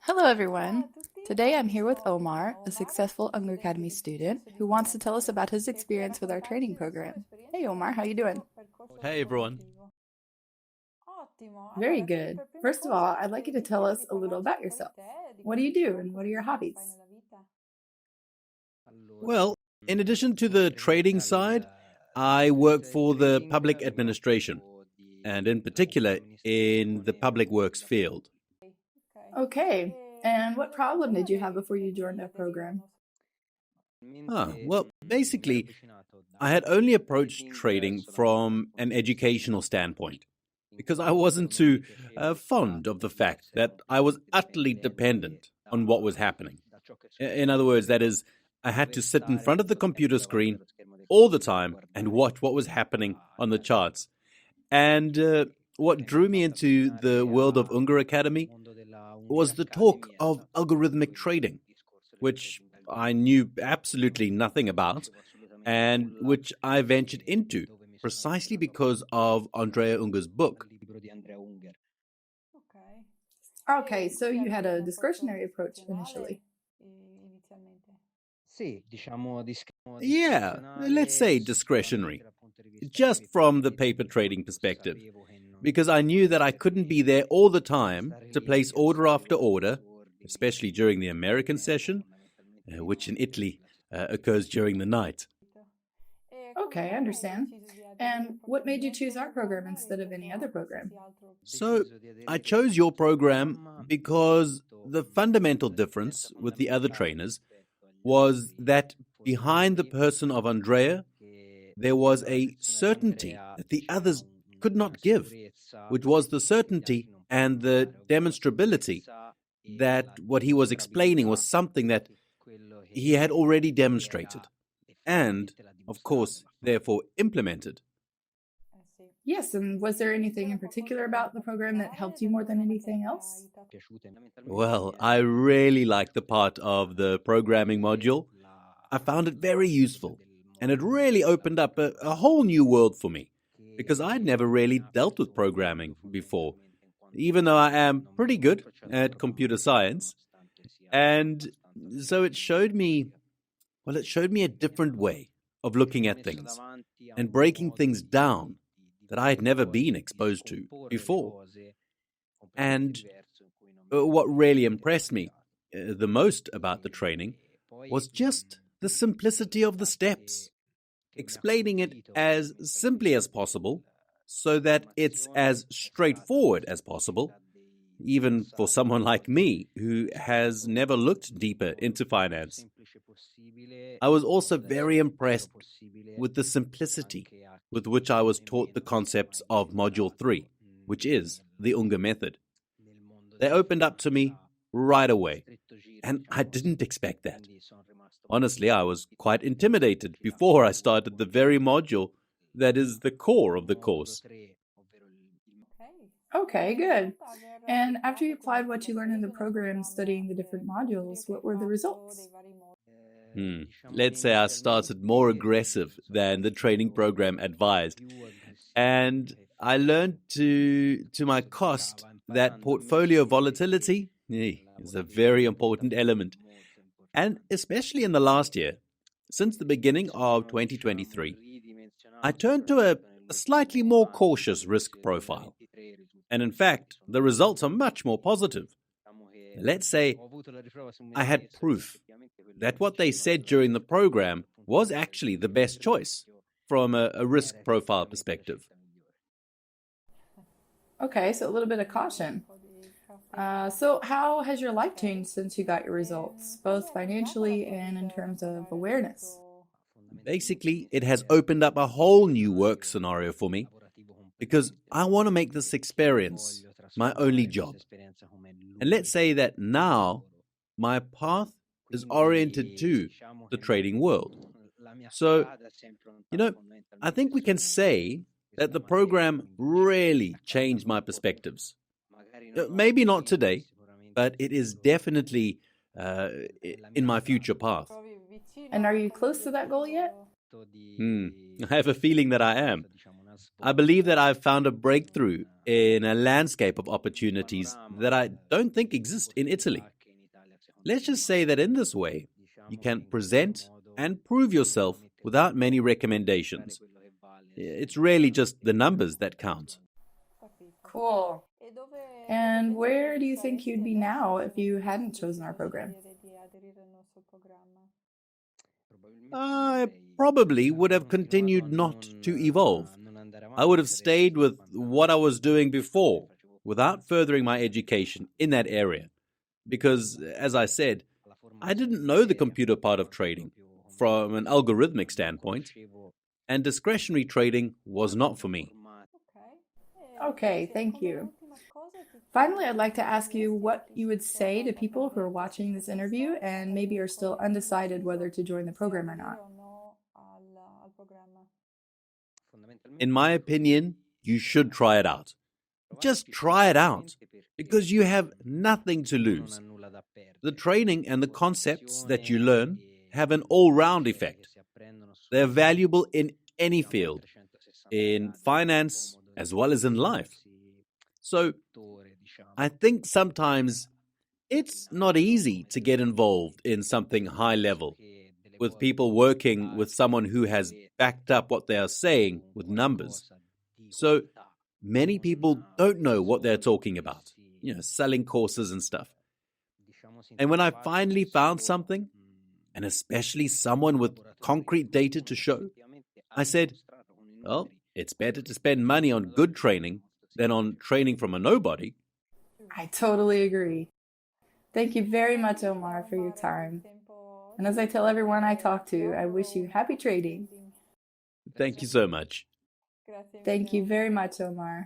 Hello, everyone. Today I'm here with Omar, a successful Unger Academy student who wants to tell us about his experience with our training program. Hey, Omar, how you doing? Hey everyone. Very good. First of all, I'd like you to tell us a little about yourself. What do you do and what are your hobbies? Well, in addition to the trading side, I work for the public administration, and in particular in the public works field. Okay. And what problem did you have before you joined our program? Well, basically, I had only approached trading from an educational standpoint because I wasn't too fond of the fact that I was utterly dependent on what was happening. In other words, that is, I had to sit in front of the computer screen all the time and watch what was happening on the charts. And what drew me into the world of Unger Academy was the talk of algorithmic trading, which I knew absolutely nothing about and which I ventured into precisely because of Andrea Unger's book. Okay, so you had a discretionary approach initially. Yeah, let's say discretionary, just from the paper trading perspective, because I knew that I couldn't be there all the time to place order after order, especially during the American session, which in Italy occurs during the night. Okay, I understand. And what made you choose our program instead of any other program? So I chose your program because the fundamental difference with the other trainers was that behind the person of Andrea, there was a certainty that the others could not give, which was the certainty and the demonstrability that what he was explaining was something that he had already demonstrated and, of course, therefore implemented. Yes, and was there anything in particular about the program that helped you more than anything else? Well, I really liked the part of the programming module. I found it very useful, and it really opened up a whole new world for me because I'd never really dealt with programming before, even though I am pretty good at computer science. And so it showed me a different way of looking at things and breaking things down that I had never been exposed to before. And what really impressed me the most about the training was just the simplicity of the steps, explaining it as simply as possible so that it's as straightforward as possible, even for someone like me who has never looked deeper into finance. I was also very impressed with the simplicity with which I was taught the concepts of Module 3, which is the Unger method. They opened up to me right away, and I didn't expect that. Honestly, I was quite intimidated before I started the very module that is the core of the course. Okay, good. And after you applied what you learned in the program studying the different modules, what were the results? Let's say I started more aggressive than the training program advised. And I learned to my cost that portfolio volatility is a very important element. And especially in the last year, since the beginning of 2023, I turned to a slightly more cautious risk profile. And in fact, the results are much more positive. Let's say I had proof that what they said during the program was actually the best choice from a risk profile perspective. Okay, so a little bit of caution. So, how has your life changed since you got your results, both financially and in terms of awareness? Basically, it has opened up a whole new work scenario for me because I want to make this experience my only job. And let's say that now my path is oriented to the trading world. So, you know, I think we can say that the program really changed my perspectives. Maybe not today, but it is definitely uh, in my future path. And are you close to that goal yet? Hmm. I have a feeling that I am. I believe that I've found a breakthrough in a landscape of opportunities that I don't think exist in Italy. Let's just say that in this way, you can present and prove yourself without many recommendations. It's really just the numbers that count. Cool. And where do you think you'd be now if you hadn't chosen our program? I probably would have continued not to evolve. I would have stayed with what I was doing before without furthering my education in that area. Because, as I said, I didn't know the computer part of trading from an algorithmic standpoint, and discretionary trading was not for me. Okay, thank you. Finally, I'd like to ask you what you would say to people who are watching this interview and maybe are still undecided whether to join the program or not. In my opinion, you should try it out. Just try it out, because you have nothing to lose. The training and the concepts that you learn have an all-round effect. They're valuable in any field, in finance as well as in life. So, I think sometimes it's not easy to get involved in something high level, with people working with someone who has backed up what they are saying with numbers. So, many people don't know what they're talking about, selling courses and stuff. And when I finally found something, and especially someone with concrete data to show, I said, well, it's better to spend money on good training than on training from a nobody. I totally agree. Thank you very much, Omar, for your time. And as I tell everyone I talk to, I wish you happy trading. Thank you so much. Thank you very much, Omar.